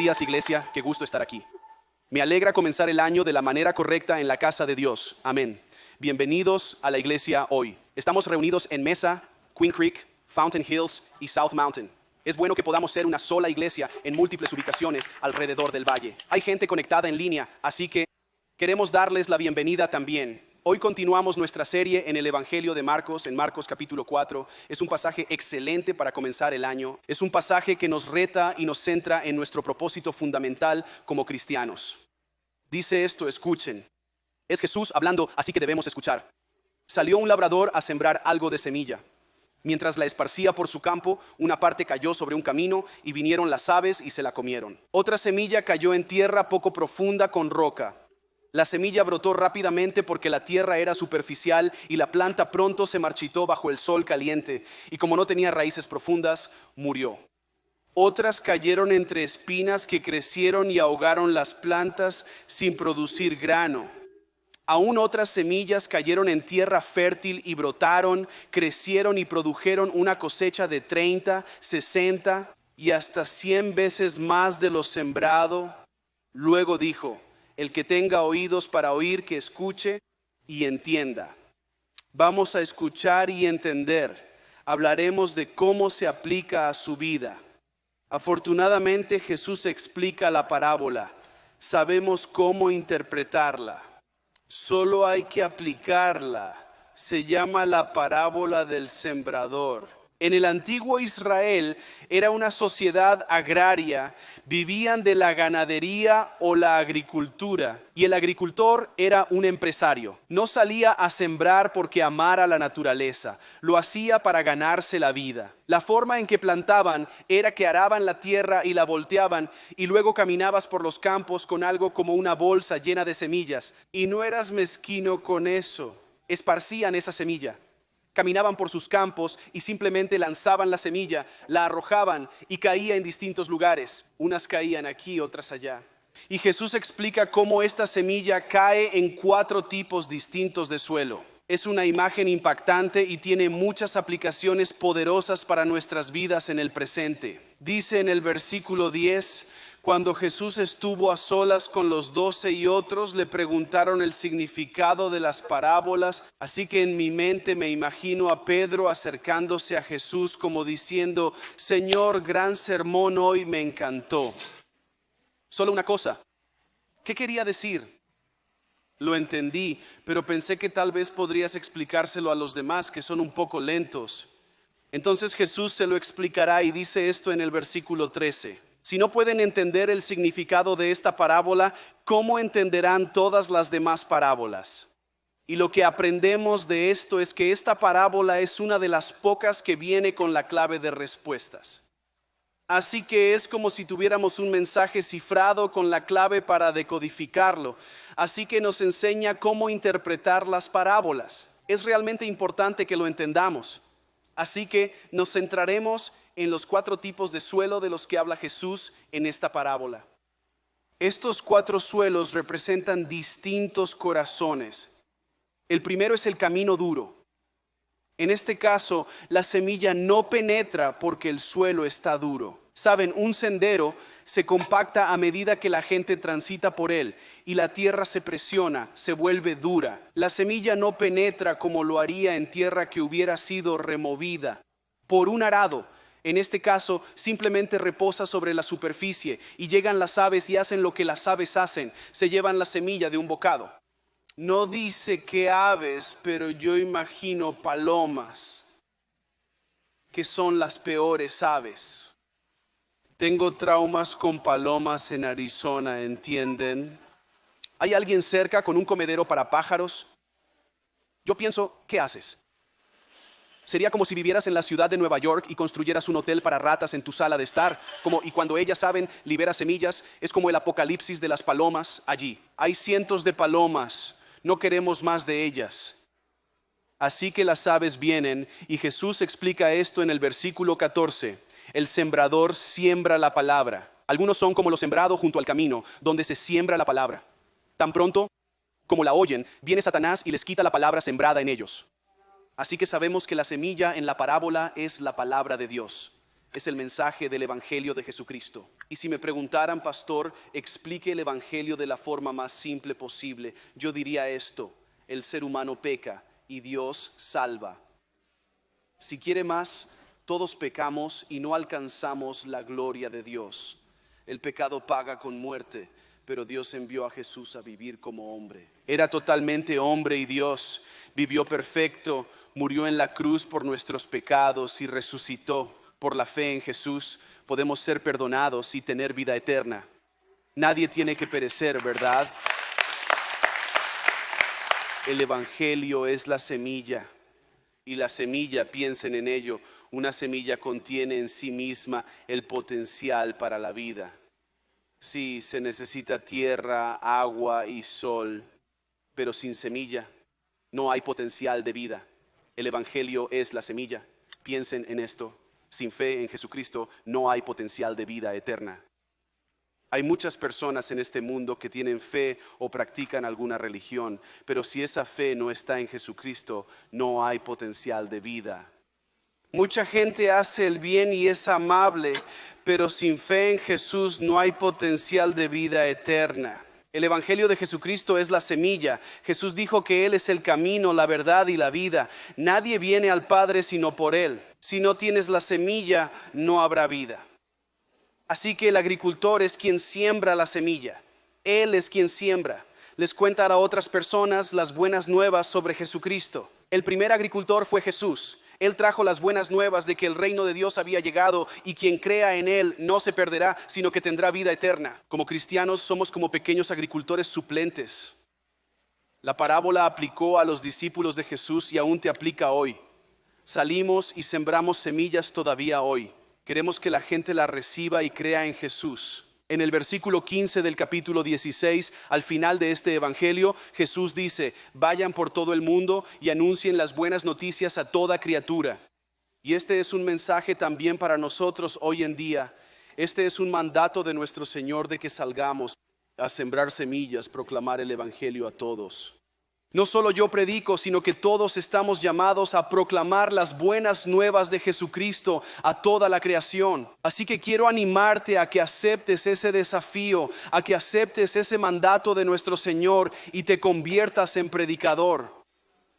días, iglesia, qué gusto estar aquí. Me alegra comenzar el año de la manera correcta en la casa de Dios. Amén. Bienvenidos a la iglesia hoy. Estamos reunidos en Mesa, Queen Creek, Fountain Hills y South Mountain. Es bueno que podamos ser una sola iglesia en múltiples ubicaciones alrededor del valle. Hay gente conectada en línea, así que queremos darles la bienvenida también. Hoy continuamos nuestra serie en el Evangelio de Marcos, en Marcos capítulo 4. Es un pasaje excelente para comenzar el año. Es un pasaje que nos reta y nos centra en nuestro propósito fundamental como cristianos. Dice esto, escuchen. Es Jesús hablando, así que debemos escuchar. Salió un labrador a sembrar algo de semilla. Mientras la esparcía por su campo, una parte cayó sobre un camino y vinieron las aves y se la comieron. Otra semilla cayó en tierra poco profunda con roca. La semilla brotó rápidamente porque la tierra era superficial y la planta pronto se marchitó bajo el sol caliente y como no tenía raíces profundas, murió. Otras cayeron entre espinas que crecieron y ahogaron las plantas sin producir grano. Aún otras semillas cayeron en tierra fértil y brotaron, crecieron y produjeron una cosecha de 30, 60 y hasta 100 veces más de lo sembrado. Luego dijo: el que tenga oídos para oír, que escuche y entienda. Vamos a escuchar y entender. Hablaremos de cómo se aplica a su vida. Afortunadamente Jesús explica la parábola. Sabemos cómo interpretarla. Solo hay que aplicarla. Se llama la parábola del sembrador. En el antiguo Israel era una sociedad agraria, vivían de la ganadería o la agricultura, y el agricultor era un empresario. No salía a sembrar porque amara la naturaleza, lo hacía para ganarse la vida. La forma en que plantaban era que araban la tierra y la volteaban, y luego caminabas por los campos con algo como una bolsa llena de semillas, y no eras mezquino con eso, esparcían esa semilla. Caminaban por sus campos y simplemente lanzaban la semilla, la arrojaban y caía en distintos lugares. Unas caían aquí, otras allá. Y Jesús explica cómo esta semilla cae en 4 tipos distintos de suelo. Es una imagen impactante y tiene muchas aplicaciones poderosas para nuestras vidas en el presente. Dice en el versículo 10... Cuando Jesús estuvo a solas con los 12 y otros, le preguntaron el significado de las parábolas. Así que en mi mente me imagino a Pedro acercándose a Jesús como diciendo: Señor, gran sermón hoy, me encantó. Solo una cosa, ¿qué quería decir? Lo entendí, pero pensé que tal vez podrías explicárselo a los demás que son un poco lentos. Entonces Jesús se lo explicará y dice esto en el versículo 13. Si no pueden entender el significado de esta parábola, ¿cómo entenderán todas las demás parábolas? Y lo que aprendemos de esto es que esta parábola es una de las pocas que viene con la clave de respuestas. Así que es como si tuviéramos un mensaje cifrado con la clave para decodificarlo. Así que nos enseña cómo interpretar las parábolas. Es realmente importante que lo entendamos. Así que nos centraremos en los 4 tipos de suelo de los que habla Jesús en esta parábola. Estos 4 suelos representan distintos corazones. El primero es el camino duro. En este caso, la semilla no penetra porque el suelo está duro. Saben, un sendero se compacta a medida que la gente transita por él y la tierra se presiona, se vuelve dura. La semilla no penetra como lo haría en tierra que hubiera sido removida por un arado. En este caso, simplemente reposa sobre la superficie y llegan las aves y hacen lo que las aves hacen, se llevan la semilla de un bocado. No dice qué aves, pero yo imagino palomas, que son las peores aves. Tengo traumas con palomas en Arizona, ¿entienden? ¿Hay alguien cerca con un comedero para pájaros? Yo pienso, ¿qué haces? Sería como si vivieras en la ciudad de Nueva York y construyeras un hotel para ratas en tu sala de estar. Y cuando ellas saben, libera semillas. Es como el apocalipsis de las palomas allí. Hay cientos de palomas. No queremos más de ellas. Así que las aves vienen y Jesús explica esto en el versículo 14. El sembrador siembra la palabra. Algunos son como lo sembrado junto al camino, donde se siembra la palabra. Tan pronto como la oyen, viene Satanás y les quita la palabra sembrada en ellos. Así que sabemos que la semilla en la parábola es la palabra de Dios. Es el mensaje del Evangelio de Jesucristo. Y si me preguntaran, pastor, explique el Evangelio de la forma más simple posible, yo diría esto: el ser humano peca y Dios salva. Si quiere más, todos pecamos y no alcanzamos la gloria de Dios. El pecado paga con muerte, pero Dios envió a Jesús a vivir como hombre. Era totalmente hombre y Dios, vivió perfecto, murió en la cruz por nuestros pecados y resucitó. Por la fe en Jesús podemos ser perdonados y tener vida eterna. Nadie tiene que perecer, ¿verdad? El Evangelio es la semilla. Y la semilla, piensen en ello, una semilla contiene en sí misma el potencial para la vida. Sí, se necesita tierra, agua y sol, pero sin semilla no hay potencial de vida. El Evangelio es la semilla. Piensen en esto. Sin fe en Jesucristo no hay potencial de vida eterna. Hay muchas personas en este mundo que tienen fe o practican alguna religión, pero si esa fe no está en Jesucristo, no hay potencial de vida. Mucha gente hace el bien y es amable, pero sin fe en Jesús no hay potencial de vida eterna. El Evangelio de Jesucristo es la semilla. Jesús dijo que Él es el camino, la verdad y la vida. Nadie viene al Padre sino por Él. Si no tienes la semilla, no habrá vida. Así que el agricultor es quien siembra la semilla. Él es quien siembra. Les cuenta a otras personas las buenas nuevas sobre Jesucristo. El primer agricultor fue Jesús. Él trajo las buenas nuevas de que el reino de Dios había llegado y quien crea en Él no se perderá, sino que tendrá vida eterna. Como cristianos somos como pequeños agricultores suplentes. La parábola aplicó a los discípulos de Jesús y aún te aplica hoy. Salimos y sembramos semillas todavía hoy. Queremos que la gente la reciba y crea en Jesús. En el versículo 15 del capítulo 16, al final de este evangelio, Jesús dice: vayan por todo el mundo y anuncien las buenas noticias a toda criatura. Y este es un mensaje también para nosotros hoy en día. Este es un mandato de nuestro Señor de que salgamos a sembrar semillas, proclamar el evangelio a todos. No solo yo predico, sino que todos estamos llamados a proclamar las buenas nuevas de Jesucristo a toda la creación. Así que quiero animarte a que aceptes ese desafío, a que aceptes ese mandato de nuestro Señor y te conviertas en predicador.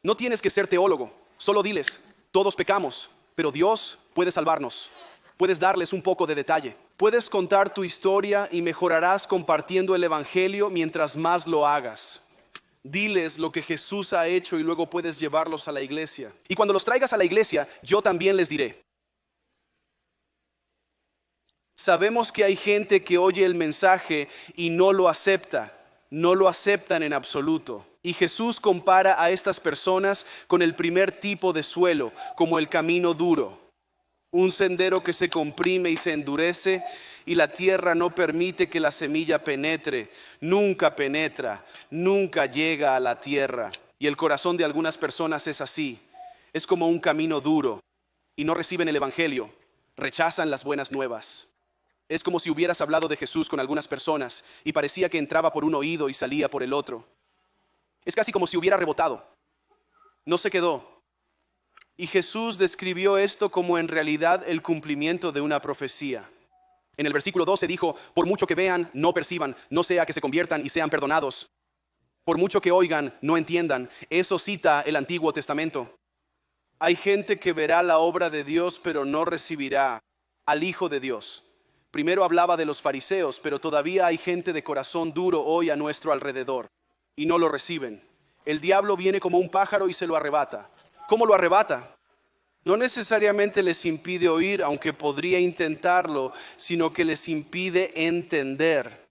No tienes que ser teólogo, solo diles: todos pecamos, pero Dios puede salvarnos. Puedes darles un poco de detalle. Puedes contar tu historia y mejorarás compartiendo el evangelio mientras más lo hagas. Diles lo que Jesús ha hecho y luego puedes llevarlos a la iglesia. Y cuando los traigas a la iglesia, yo también les diré. Sabemos que hay gente que oye el mensaje y no lo acepta. No lo aceptan en absoluto. Y Jesús compara a estas personas con el primer tipo de suelo, como el camino duro. Un sendero que se comprime y se endurece y la tierra no permite que la semilla penetre. Nunca penetra, nunca llega a la tierra. Y el corazón de algunas personas es así. Es como un camino duro y no reciben el evangelio. Rechazan las buenas nuevas. Es como si hubieras hablado de Jesús con algunas personas y parecía que entraba por un oído y salía por el otro. Es casi como si hubiera rebotado. No se quedó. Y Jesús describió esto como en realidad el cumplimiento de una profecía. En el versículo 12 dijo: por mucho que vean, no perciban, no sea que se conviertan y sean perdonados. Por mucho que oigan, no entiendan. Eso cita el Antiguo Testamento. Hay gente que verá la obra de Dios, pero no recibirá al Hijo de Dios. Primero hablaba de los fariseos, pero todavía hay gente de corazón duro hoy a nuestro alrededor y no lo reciben. El diablo viene como un pájaro y se lo arrebata. ¿Cómo lo arrebata? No necesariamente les impide oír, aunque podría intentarlo, sino que les impide entender.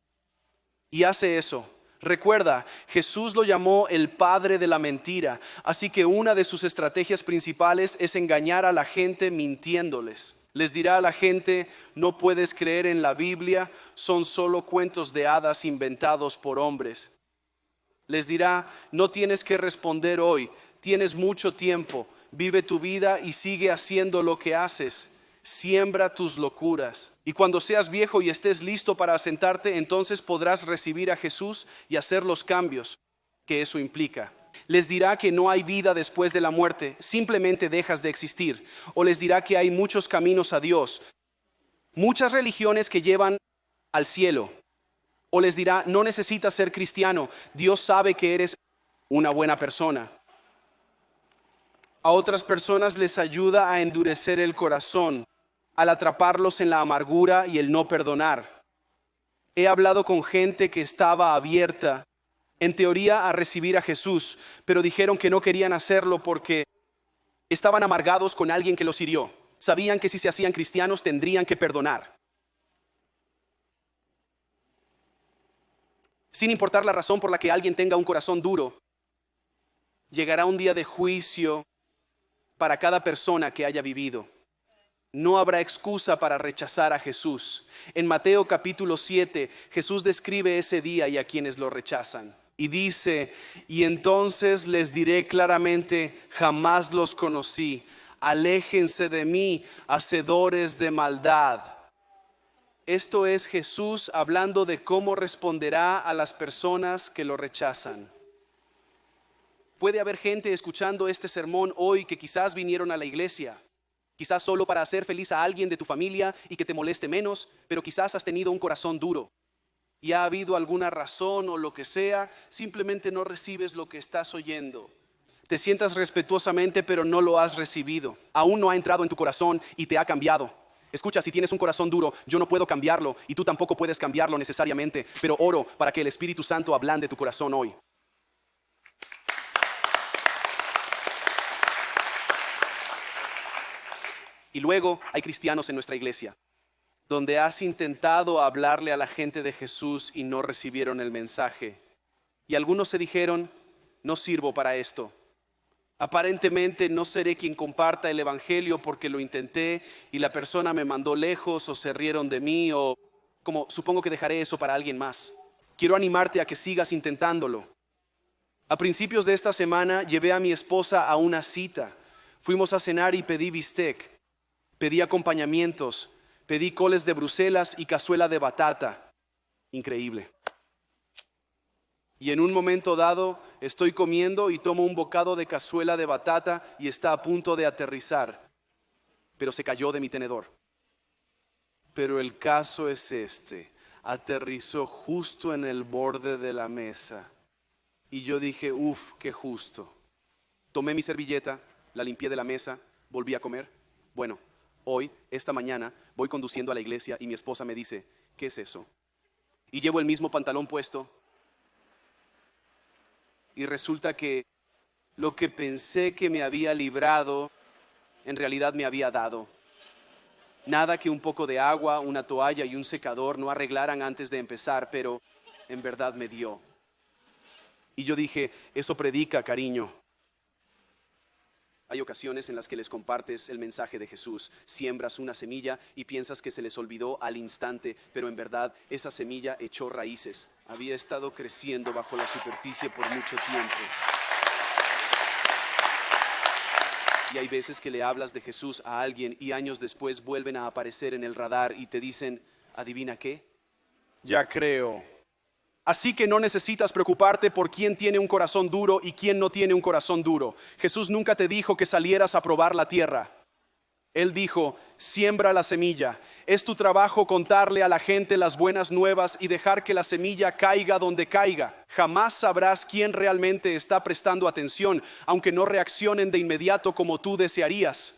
Y hace eso. Recuerda, Jesús lo llamó el padre de la mentira, así que una de sus estrategias principales es engañar a la gente mintiéndoles. Les dirá a la gente: no puedes creer en la Biblia, son solo cuentos de hadas inventados por hombres. Les dirá: no tienes que responder hoy, tienes mucho tiempo, vive tu vida y sigue haciendo lo que haces. Siembra tus locuras. Y cuando seas viejo y estés listo para asentarte, entonces podrás recibir a Jesús y hacer los cambios que eso implica. Les dirá que no hay vida después de la muerte, simplemente dejas de existir. O les dirá que hay muchos caminos a Dios. Muchas religiones que llevan al cielo. O les dirá, no necesitas ser cristiano, Dios sabe que eres una buena persona. A otras personas les ayuda a endurecer el corazón, al atraparlos en la amargura y el no perdonar. He hablado con gente que estaba abierta, en teoría, a recibir a Jesús, pero dijeron que no querían hacerlo porque estaban amargados con alguien que los hirió. Sabían que si se hacían cristianos tendrían que perdonar. Sin importar la razón por la que alguien tenga un corazón duro, llegará un día de juicio para cada persona que haya vivido. No habrá excusa para rechazar a Jesús. En Mateo capítulo 7, Jesús describe ese día y a quienes lo rechazan. Y dice, y entonces les diré claramente, jamás los conocí. Aléjense de mí, hacedores de maldad. Esto es Jesús hablando de cómo responderá a las personas que lo rechazan. Puede haber gente escuchando este sermón hoy que quizás vinieron a la iglesia, quizás solo para hacer feliz a alguien de tu familia y que te moleste menos, pero quizás has tenido un corazón duro y ha habido alguna razón o lo que sea, simplemente no recibes lo que estás oyendo. Te sientas respetuosamente, pero no lo has recibido. Aún no ha entrado en tu corazón y te ha cambiado. Escucha, si tienes un corazón duro, yo no puedo cambiarlo y tú tampoco puedes cambiarlo necesariamente, pero oro para que el Espíritu Santo ablande tu corazón hoy. Y luego hay cristianos en nuestra iglesia, donde has intentado hablarle a la gente de Jesús y no recibieron el mensaje. Y algunos se dijeron, no sirvo para esto. Aparentemente no seré quien comparta el evangelio porque lo intenté y la persona me mandó lejos o se rieron de mí o como supongo que dejaré eso para alguien más. Quiero animarte a que sigas intentándolo. A principios de esta semana llevé a mi esposa a una cita. Fuimos a cenar y pedí bistec. Pedí acompañamientos, pedí coles de Bruselas y cazuela de batata. Increíble. Y en un momento dado estoy comiendo y tomo un bocado de cazuela de batata y está a punto de aterrizar, pero se cayó de mi tenedor. Pero el caso es este, aterrizó justo en el borde de la mesa. Y yo dije, qué justo. Tomé mi servilleta, la limpié de la mesa, volví a comer. Bueno, hoy, esta mañana, voy conduciendo a la iglesia y mi esposa me dice, ¿qué es eso? Y llevo el mismo pantalón puesto. Y resulta que lo que pensé que me había librado, en realidad me había dado. Nada que un poco de agua, una toalla y un secador no arreglaran antes de empezar, pero en verdad me dio. Y yo dije, eso predica, cariño. Hay ocasiones en las que les compartes el mensaje de Jesús, siembras una semilla y piensas que se les olvidó al instante, pero en verdad esa semilla echó raíces. Había estado creciendo bajo la superficie por mucho tiempo. Y hay veces que le hablas de Jesús a alguien y años después vuelven a aparecer en el radar y te dicen, ¿adivina qué? Ya creo. Así que no necesitas preocuparte por quién tiene un corazón duro y quién no tiene un corazón duro. Jesús nunca te dijo que salieras a probar la tierra. Él dijo, siembra la semilla. Es tu trabajo contarle a la gente las buenas nuevas y dejar que la semilla caiga donde caiga. Jamás sabrás quién realmente está prestando atención, aunque no reaccionen de inmediato como tú desearías.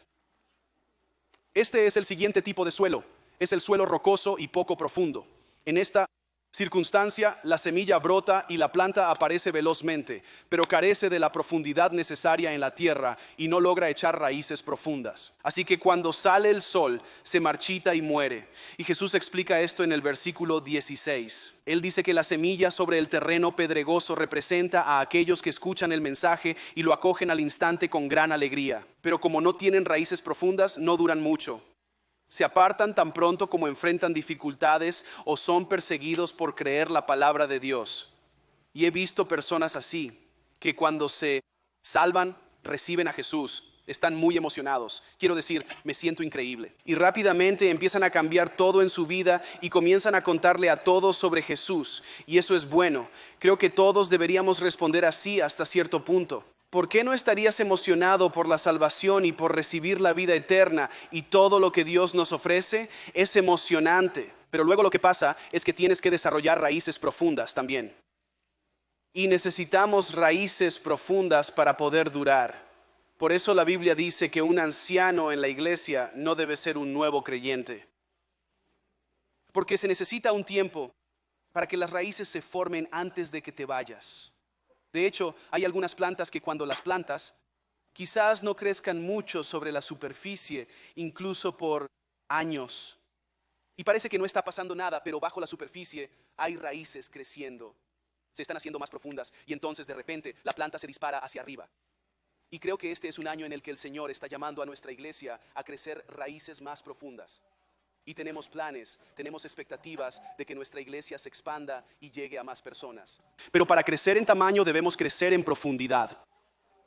Este es el siguiente tipo de suelo. Es el suelo rocoso y poco profundo. En esta circunstancia, la semilla brota y la planta aparece velozmente, pero carece de la profundidad necesaria en la tierra y no logra echar raíces profundas. Así que cuando sale el sol, se marchita y muere. Y Jesús explica esto en el versículo 16. Él dice que la semilla sobre el terreno pedregoso representa a aquellos que escuchan el mensaje y lo acogen al instante con gran alegría. Pero como no tienen raíces profundas, no duran mucho. Se apartan tan pronto como enfrentan dificultades o son perseguidos por creer la palabra de Dios. Y he visto personas así, que cuando se salvan, reciben a Jesús, están muy emocionados. Quiero decir, me siento increíble. Y rápidamente empiezan a cambiar todo en su vida y comienzan a contarle a todos sobre Jesús. Y eso es bueno. Creo que todos deberíamos responder así hasta cierto punto. ¿Por qué no estarías emocionado por la salvación y por recibir la vida eterna y todo lo que Dios nos ofrece? Es emocionante. Pero luego lo que pasa es que tienes que desarrollar raíces profundas también. Y necesitamos raíces profundas para poder durar. Por eso la Biblia dice que un anciano en la iglesia no debe ser un nuevo creyente. Porque se necesita un tiempo para que las raíces se formen antes de que te vayas. De hecho, hay algunas plantas que cuando las plantas, quizás no crezcan mucho sobre la superficie, incluso por años. Y parece que no está pasando nada, pero bajo la superficie hay raíces creciendo. Se están haciendo más profundas y entonces de repente la planta se dispara hacia arriba. Y creo que este es un año en el que el Señor está llamando a nuestra iglesia a crecer raíces más profundas. Y tenemos planes, tenemos expectativas de que nuestra iglesia se expanda y llegue a más personas. Pero para crecer en tamaño debemos crecer en profundidad.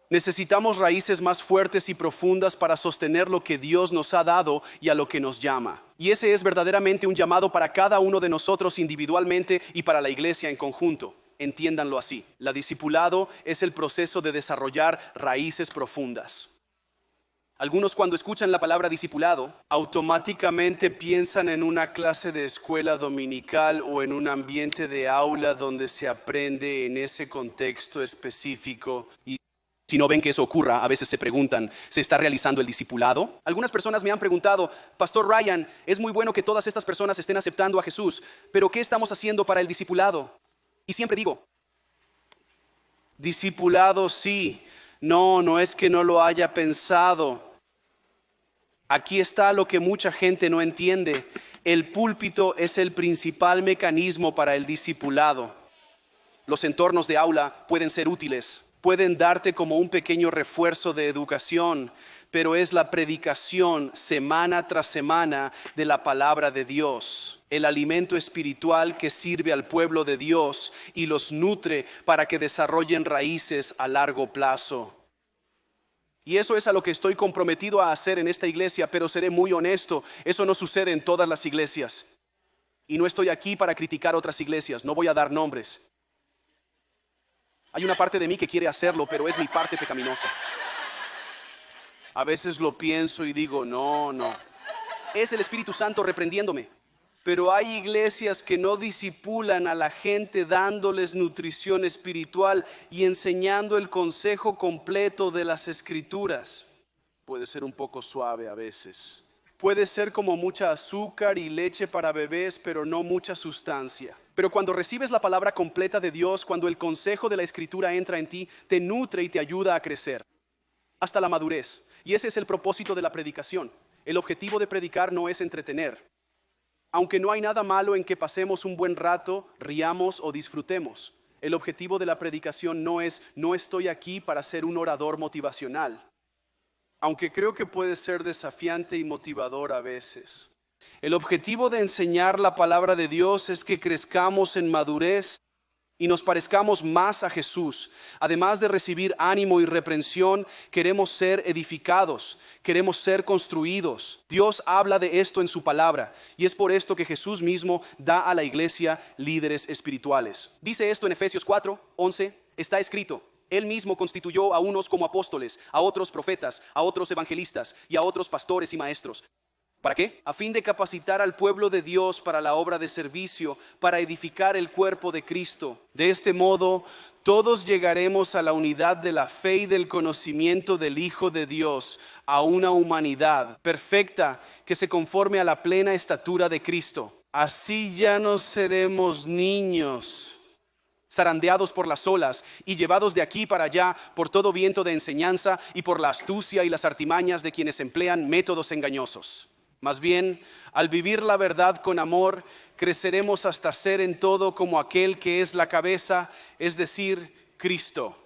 Necesitamos raíces más fuertes y profundas para sostener lo que Dios nos ha dado y a lo que nos llama. Y ese es verdaderamente un llamado para cada uno de nosotros individualmente y para la iglesia en conjunto. Entiéndanlo así. La discipulado es el proceso de desarrollar raíces profundas. Algunos cuando escuchan la palabra discipulado, automáticamente piensan en una clase de escuela dominical o en un ambiente de aula donde se aprende en ese contexto específico. Y si no ven que eso ocurra, a veces se preguntan, ¿se está realizando el discipulado? Algunas personas me han preguntado, Pastor Ryan, es muy bueno que todas estas personas estén aceptando a Jesús, pero ¿qué estamos haciendo para el discipulado? Y siempre digo, discipulado sí, no es que no lo haya pensado. Aquí está lo que mucha gente no entiende. El púlpito es el principal mecanismo para el discipulado. Los entornos de aula pueden ser útiles, pueden darte como un pequeño refuerzo de educación, pero es la predicación semana tras semana de la palabra de Dios, el alimento espiritual que sirve al pueblo de Dios y los nutre para que desarrollen raíces a largo plazo. Y eso es a lo que estoy comprometido a hacer en esta iglesia, pero seré muy honesto, eso no sucede en todas las iglesias. Y no estoy aquí para criticar otras iglesias, no voy a dar nombres. Hay una parte de mí que quiere hacerlo, pero es mi parte pecaminosa. A veces lo pienso y digo, no. Es el Espíritu Santo reprendiéndome. Pero hay iglesias que no disipulan a la gente dándoles nutrición espiritual y enseñando el consejo completo de las Escrituras. Puede ser un poco suave a veces. Puede ser como mucha azúcar y leche para bebés, pero no mucha sustancia. Pero cuando recibes la palabra completa de Dios, cuando el consejo de la Escritura entra en ti, te nutre y te ayuda a crecer hasta la madurez. Y ese es el propósito de la predicación. El objetivo de predicar no es entretener. Aunque no hay nada malo en que pasemos un buen rato, riamos o disfrutemos. El objetivo de la predicación no estoy aquí para ser un orador motivacional. Aunque creo que puede ser desafiante y motivador a veces. El objetivo de enseñar la palabra de Dios es que crezcamos en madurez y nos parezcamos más a Jesús. Además de recibir ánimo y reprensión, queremos ser edificados, queremos ser construidos. Dios habla de esto en su palabra y es por esto que Jesús mismo da a la iglesia líderes espirituales. Dice esto en Efesios 4:11, está escrito: Él mismo constituyó a unos como apóstoles, a otros profetas, a otros evangelistas y a otros pastores y maestros. ¿Para qué? A fin de capacitar al pueblo de Dios para la obra de servicio, para edificar el cuerpo de Cristo. De este modo, todos llegaremos a la unidad de la fe y del conocimiento del Hijo de Dios, a una humanidad perfecta que se conforme a la plena estatura de Cristo. Así ya no seremos niños, zarandeados por las olas y llevados de aquí para allá por todo viento de enseñanza y por la astucia y las artimañas de quienes emplean métodos engañosos. Más bien, al vivir la verdad con amor, creceremos hasta ser en todo como aquel que es la cabeza, es decir, Cristo.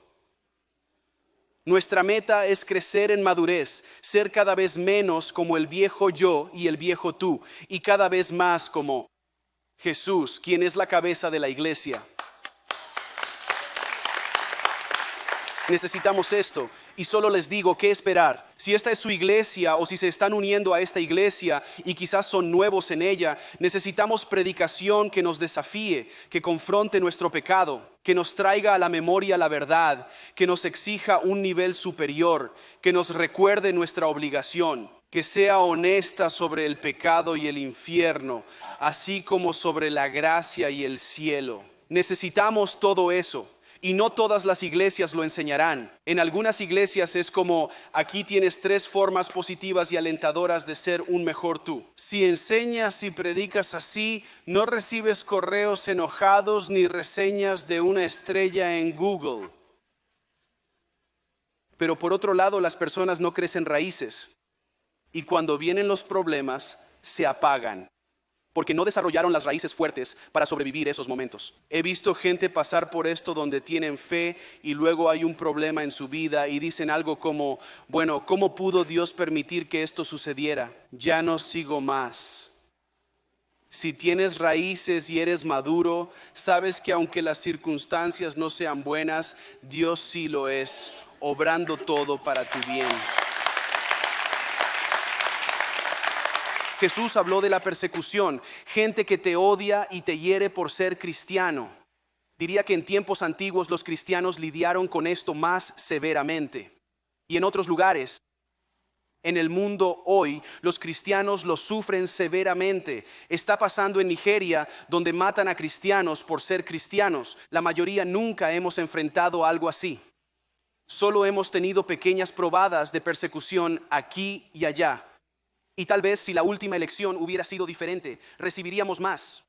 Nuestra meta es crecer en madurez, ser cada vez menos como el viejo yo y el viejo tú, y cada vez más como Jesús, quien es la cabeza de la iglesia. Necesitamos esto y solo les digo qué esperar. Si esta es su iglesia o si se están uniendo a esta iglesia y quizás son nuevos en ella, necesitamos predicación que nos desafíe, que confronte nuestro pecado, que nos traiga a la memoria la verdad, que nos exija un nivel superior, que nos recuerde nuestra obligación. que sea honesta sobre el pecado y el infierno, así como sobre la gracia y el cielo. Necesitamos todo eso. Y no todas las iglesias lo enseñarán. En algunas iglesias es como, aquí tienes 3 formas positivas y alentadoras de ser un mejor tú. Si enseñas y predicas así, no recibes correos enojados ni reseñas de una estrella en Google. Pero por otro lado, las personas no crecen raíces. Y cuando vienen los problemas, se apagan. Porque no desarrollaron las raíces fuertes para sobrevivir esos momentos. He visto gente pasar por esto donde tienen fe y luego hay un problema en su vida y dicen algo como, bueno, ¿cómo pudo Dios permitir que esto sucediera? Ya no sigo más. Si tienes raíces y eres maduro, sabes que aunque las circunstancias no sean buenas, Dios sí lo es, obrando todo para tu bien. Jesús habló de la persecución, gente que te odia y te hiere por ser cristiano. Diría que en tiempos antiguos los cristianos lidiaron con esto más severamente. Y en otros lugares, en el mundo hoy, los cristianos lo sufren severamente. Está pasando en Nigeria, donde matan a cristianos por ser cristianos. La mayoría nunca hemos enfrentado algo así. Solo hemos tenido pequeñas probadas de persecución aquí y allá. Y tal vez si la última elección hubiera sido diferente, recibiríamos más.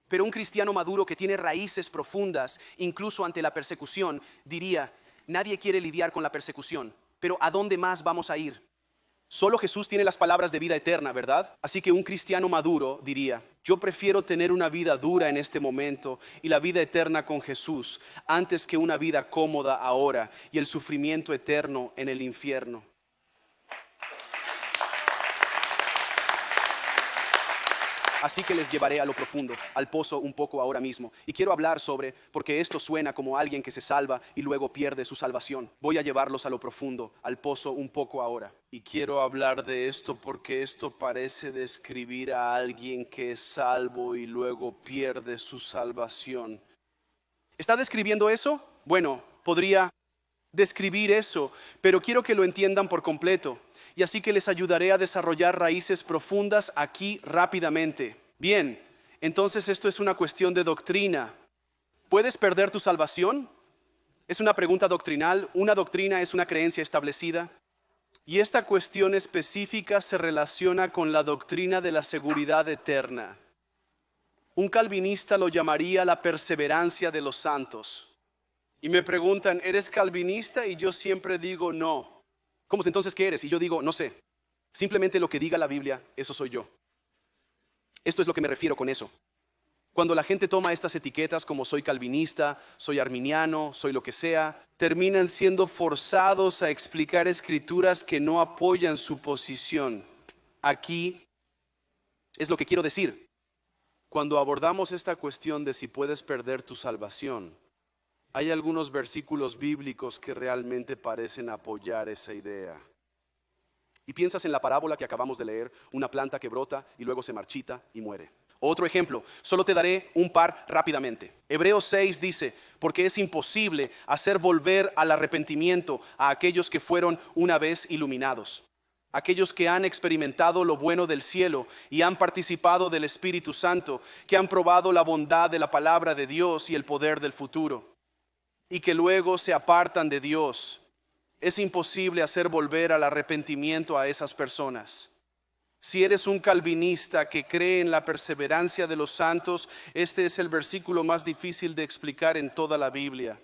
Pero un cristiano maduro que tiene raíces profundas, incluso ante la persecución, diría, nadie quiere lidiar con la persecución, pero ¿a dónde más vamos a ir? Solo Jesús tiene las palabras de vida eterna, ¿verdad? Así que un cristiano maduro diría, yo prefiero tener una vida dura en este momento y la vida eterna con Jesús, antes que una vida cómoda ahora y el sufrimiento eterno en el infierno. Así que les llevaré a lo profundo, al pozo un poco ahora mismo. Y quiero hablar sobre, porque esto suena como alguien que se salva y luego pierde su salvación. Voy a llevarlos a lo profundo, al pozo un poco ahora. Y quiero hablar de esto porque esto parece describir a alguien que es salvo y luego pierde su salvación. ¿Está describiendo eso? Bueno, podría describir eso, pero quiero que lo entiendan por completo. Y así que les ayudaré a desarrollar raíces profundas aquí rápidamente. Bien, entonces esto es una cuestión de doctrina. ¿Puedes perder tu salvación? Es una pregunta doctrinal. Una doctrina es una creencia establecida. Y esta cuestión específica se relaciona con la doctrina de la seguridad eterna. Un calvinista lo llamaría la perseverancia de los santos. Y me preguntan, ¿eres calvinista? Y yo siempre digo no. ¿Cómo es entonces qué eres? Y yo digo, no sé. Simplemente lo que diga la Biblia, eso soy yo. Esto es lo que me refiero con eso. Cuando la gente toma estas etiquetas como soy calvinista, soy arminiano, soy lo que sea, terminan siendo forzados a explicar escrituras que no apoyan su posición. Aquí es lo que quiero decir. Cuando abordamos esta cuestión de si puedes perder tu salvación, hay algunos versículos bíblicos que realmente parecen apoyar esa idea. Y piensas en la parábola que acabamos de leer, una planta que brota y luego se marchita y muere. Otro ejemplo, solo te daré un par rápidamente. Hebreos 6 dice, porque es imposible hacer volver al arrepentimiento a aquellos que fueron una vez iluminados. Aquellos que han experimentado lo bueno del cielo y han participado del Espíritu Santo, que han probado la bondad de la palabra de Dios y el poder del futuro. Y que luego se apartan de Dios. Es imposible hacer volver al arrepentimiento a esas personas. Si eres un calvinista que cree en la perseverancia de los santos, este es el versículo más difícil de explicar en toda la Biblia.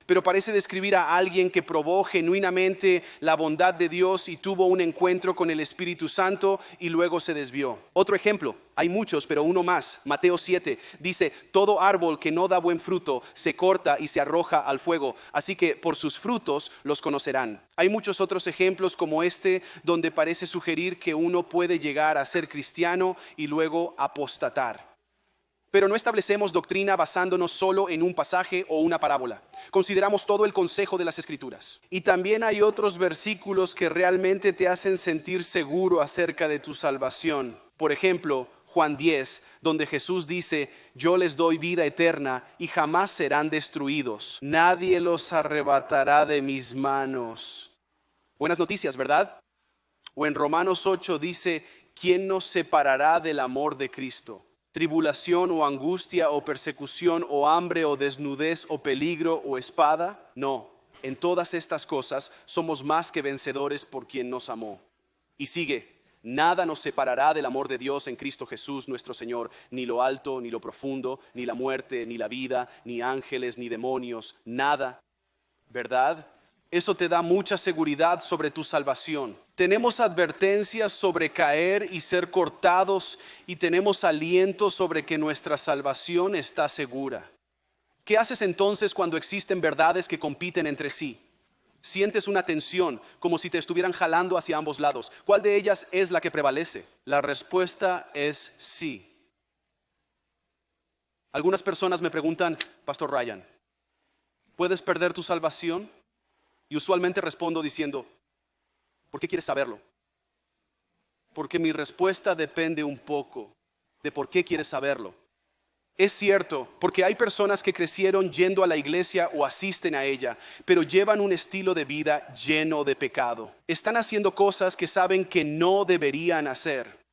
Pero parece describir a alguien que probó genuinamente la bondad de Dios y tuvo un encuentro con el Espíritu Santo y luego se desvió. Otro ejemplo, hay muchos, pero uno más. Mateo 7 dice, todo árbol que no da buen fruto se corta y se arroja al fuego, así que por sus frutos los conocerán. Hay muchos otros ejemplos como este donde parece sugerir que uno puede llegar a ser cristiano y luego apostatar. Pero no establecemos doctrina basándonos solo en un pasaje o una parábola. Consideramos todo el consejo de las Escrituras. Y también hay otros versículos que realmente te hacen sentir seguro acerca de tu salvación. Por ejemplo, Juan 10, donde Jesús dice, yo les doy vida eterna y jamás serán destruidos. Nadie los arrebatará de mis manos. Buenas noticias, ¿verdad? O en Romanos 8 dice, ¿quién nos separará del amor de Cristo? ¿Tribulación o angustia o persecución o hambre o desnudez o peligro o espada? No, en todas estas cosas somos más que vencedores por quien nos amó. Y sigue, nada nos separará del amor de Dios en Cristo Jesús nuestro Señor, ni lo alto, ni lo profundo, ni la muerte, ni la vida, ni ángeles, ni demonios, nada. ¿Verdad? Eso te da mucha seguridad sobre tu salvación. Tenemos advertencias sobre caer y ser cortados y tenemos aliento sobre que nuestra salvación está segura. ¿Qué haces entonces cuando existen verdades que compiten entre sí? Sientes una tensión, como si te estuvieran jalando hacia ambos lados. ¿Cuál de ellas es la que prevalece? La respuesta es sí. Algunas personas me preguntan, Pastor Ryan, ¿puedes perder tu salvación? Y usualmente respondo diciendo, ¿por qué quieres saberlo? Porque mi respuesta depende un poco de por qué quieres saberlo. Es cierto, porque hay personas que crecieron yendo a la iglesia o asisten a ella, pero llevan un estilo de vida lleno de pecado. Están haciendo cosas que saben que no deberían hacer.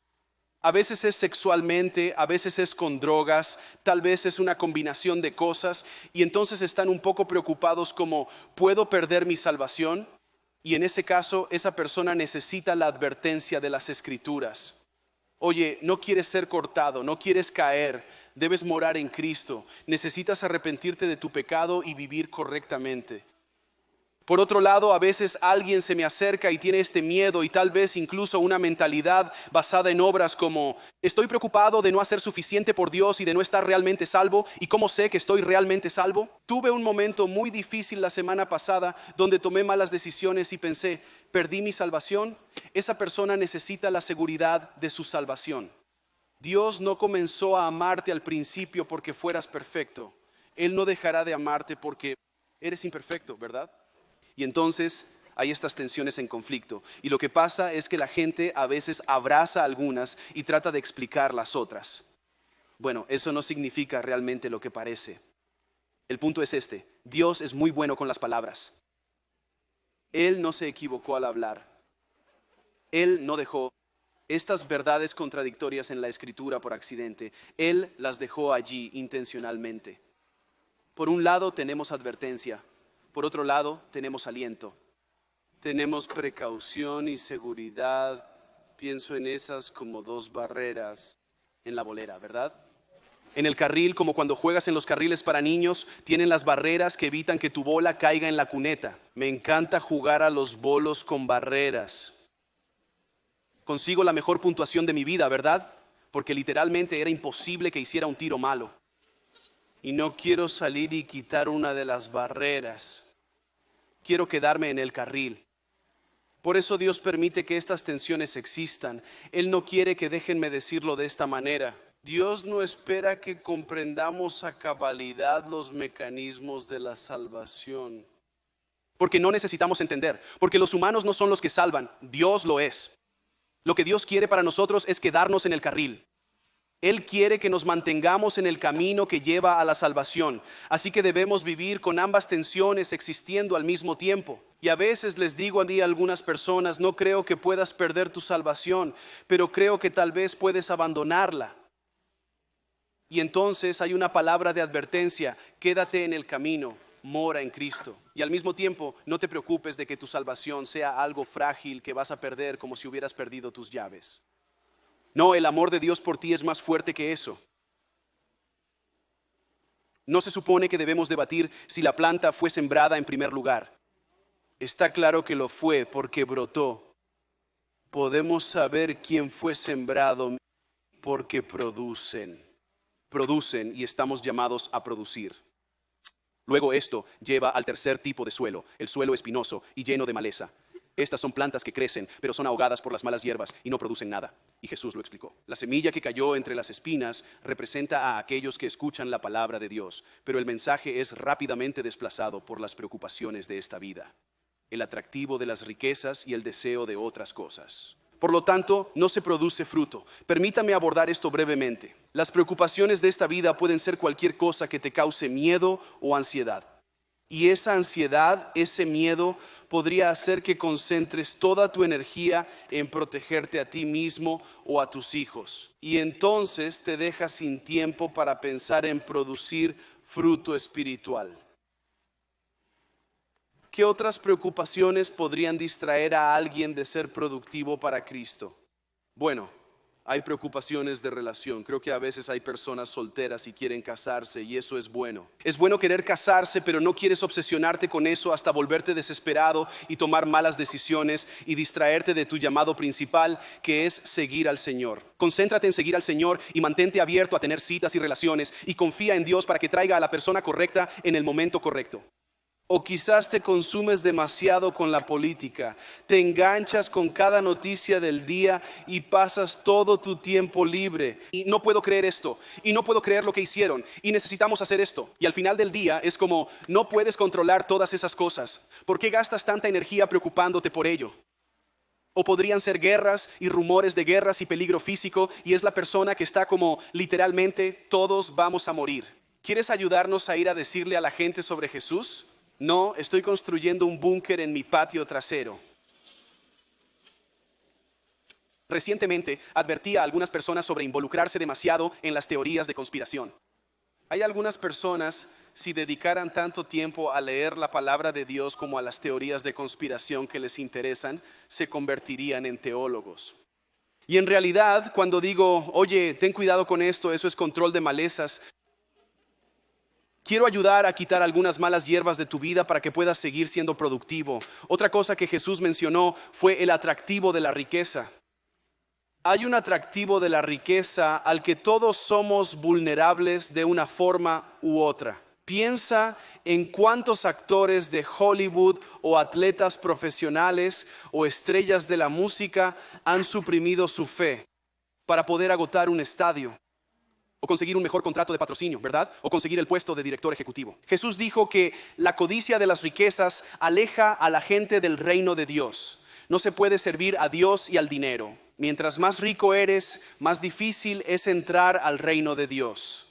A veces es sexualmente, a veces es con drogas, tal vez es una combinación de cosas y entonces están un poco preocupados como, ¿puedo perder mi salvación? Y en ese caso, esa persona necesita la advertencia de las Escrituras. Oye, no quieres ser cortado, no quieres caer, debes morar en Cristo. Necesitas arrepentirte de tu pecado y vivir correctamente. Por otro lado, a veces alguien se me acerca y tiene este miedo y tal vez incluso una mentalidad basada en obras como estoy preocupado de no hacer suficiente por Dios y de no estar realmente salvo. ¿Y cómo sé que estoy realmente salvo? Tuve un momento muy difícil la semana pasada donde tomé malas decisiones y pensé, ¿perdí mi salvación? Esa persona necesita la seguridad de su salvación. Dios no comenzó a amarte al principio porque fueras perfecto. Él no dejará de amarte porque eres imperfecto, ¿verdad? Y entonces hay estas tensiones en conflicto. Y lo que pasa es que la gente a veces abraza algunas y trata de explicar las otras. Bueno, eso no significa realmente lo que parece. El punto es este: Dios es muy bueno con las palabras. Él no se equivocó al hablar. Él no dejó estas verdades contradictorias en la Escritura por accidente. Él las dejó allí intencionalmente. Por un lado tenemos advertencia. Por otro lado, tenemos aliento, tenemos precaución y seguridad. Pienso en esas como dos barreras en la bolera, ¿verdad? En el carril, como cuando juegas en los carriles para niños, tienen las barreras que evitan que tu bola caiga en la cuneta. Me encanta jugar a los bolos con barreras. Consigo la mejor puntuación de mi vida, ¿verdad? Porque literalmente era imposible que hiciera un tiro malo. Y no quiero salir y quitar una de las barreras. Quiero quedarme en el carril. Por eso Dios permite que estas tensiones existan. Él no quiere que déjenme decirlo de esta manera. Dios no espera que comprendamos a cabalidad los mecanismos de la salvación. Porque no necesitamos entender. Porque los humanos no son los que salvan. Dios lo es. Lo que Dios quiere para nosotros es quedarnos en el carril. Él quiere que nos mantengamos en el camino que lleva a la salvación. Así que debemos vivir con ambas tensiones existiendo al mismo tiempo. Y a veces les digo a algunas personas, no creo que puedas perder tu salvación, pero creo que tal vez puedes abandonarla. Y entonces hay una palabra de advertencia: quédate en el camino, mora en Cristo. Y al mismo tiempo, no te preocupes de que tu salvación sea algo frágil que vas a perder como si hubieras perdido tus llaves. No, el amor de Dios por ti es más fuerte que eso. No se supone que debemos debatir si la planta fue sembrada en primer lugar. Está claro que lo fue porque brotó. Podemos saber quién fue sembrado porque producen. Producen y estamos llamados a producir. Luego esto lleva al tercer tipo de suelo, el suelo espinoso y lleno de maleza. Estas son plantas que crecen, pero son ahogadas por las malas hierbas y no producen nada. Y Jesús lo explicó. La semilla que cayó entre las espinas representa a aquellos que escuchan la palabra de Dios, pero el mensaje es rápidamente desplazado por las preocupaciones de esta vida, el atractivo de las riquezas y el deseo de otras cosas. Por lo tanto, no se produce fruto. Permítame abordar esto brevemente. Las preocupaciones de esta vida pueden ser cualquier cosa que te cause miedo o ansiedad. Y esa ansiedad, ese miedo, podría hacer que concentres toda tu energía en protegerte a ti mismo o a tus hijos. Y entonces te dejas sin tiempo para pensar en producir fruto espiritual. ¿Qué otras preocupaciones podrían distraer a alguien de ser productivo para Cristo? Bueno, hay preocupaciones de relación. Creo que a veces hay personas solteras y quieren casarse y eso es bueno. Es bueno querer casarse, pero no quieres obsesionarte con eso hasta volverte desesperado y tomar malas decisiones y distraerte de tu llamado principal, que es seguir al Señor. Concéntrate en seguir al Señor y mantente abierto a tener citas y relaciones y confía en Dios para que traiga a la persona correcta en el momento correcto. O quizás te consumes demasiado con la política, te enganchas con cada noticia del día y pasas todo tu tiempo libre. Y no puedo creer esto, y no puedo creer lo que hicieron, y necesitamos hacer esto. Y al final del día es como, no puedes controlar todas esas cosas. ¿Por qué gastas tanta energía preocupándote por ello? O podrían ser guerras y rumores de guerras y peligro físico, y es la persona que está como literalmente, todos vamos a morir. ¿Quieres ayudarnos a ir a decirle a la gente sobre Jesús? No, estoy construyendo un búnker en mi patio trasero. Recientemente advertí a algunas personas sobre involucrarse demasiado en las teorías de conspiración. Hay algunas personas, si dedicaran tanto tiempo a leer la palabra de Dios como a las teorías de conspiración que les interesan, se convertirían en teólogos. Y en realidad, cuando digo, oye, ten cuidado con esto, eso es control de malezas, quiero ayudar a quitar algunas malas hierbas de tu vida para que puedas seguir siendo productivo. Otra cosa que Jesús mencionó fue el atractivo de la riqueza. Hay un atractivo de la riqueza al que todos somos vulnerables de una forma u otra. Piensa en cuántos actores de Hollywood o atletas profesionales o estrellas de la música han suprimido su fe para poder agotar un estadio. O conseguir un mejor contrato de patrocinio, ¿verdad? O conseguir el puesto de director ejecutivo. Jesús dijo que la codicia de las riquezas aleja a la gente del reino de Dios. No se puede servir a Dios y al dinero. Mientras más rico eres, más difícil es entrar al reino de Dios.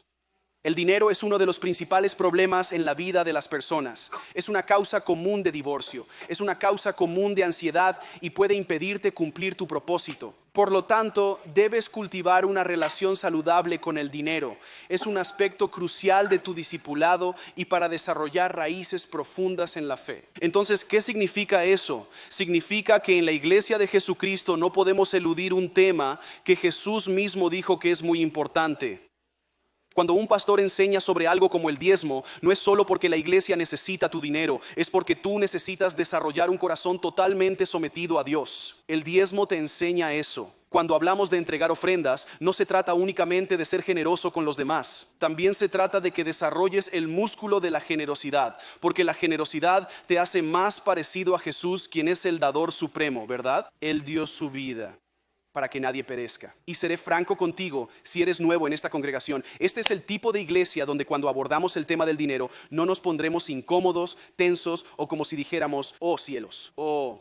El dinero es uno de los principales problemas en la vida de las personas. Es una causa común de divorcio, es una causa común de ansiedad y puede impedirte cumplir tu propósito. Por lo tanto, debes cultivar una relación saludable con el dinero. Es un aspecto crucial de tu discipulado y para desarrollar raíces profundas en la fe. Entonces, ¿qué significa eso? Significa que en la iglesia de Jesucristo no podemos eludir un tema que Jesús mismo dijo que es muy importante. Cuando un pastor enseña sobre algo como el diezmo, no es solo porque la iglesia necesita tu dinero, es porque tú necesitas desarrollar un corazón totalmente sometido a Dios. El diezmo te enseña eso. Cuando hablamos de entregar ofrendas, no se trata únicamente de ser generoso con los demás. También se trata de que desarrolles el músculo de la generosidad, porque la generosidad te hace más parecido a Jesús, quien es el dador supremo, ¿verdad? Él dio su vida para que nadie perezca. Y seré franco contigo, si eres nuevo en esta congregación, este es el tipo de iglesia donde cuando abordamos el tema del dinero, no nos pondremos incómodos, tensos o como si dijéramos, oh cielos, oh.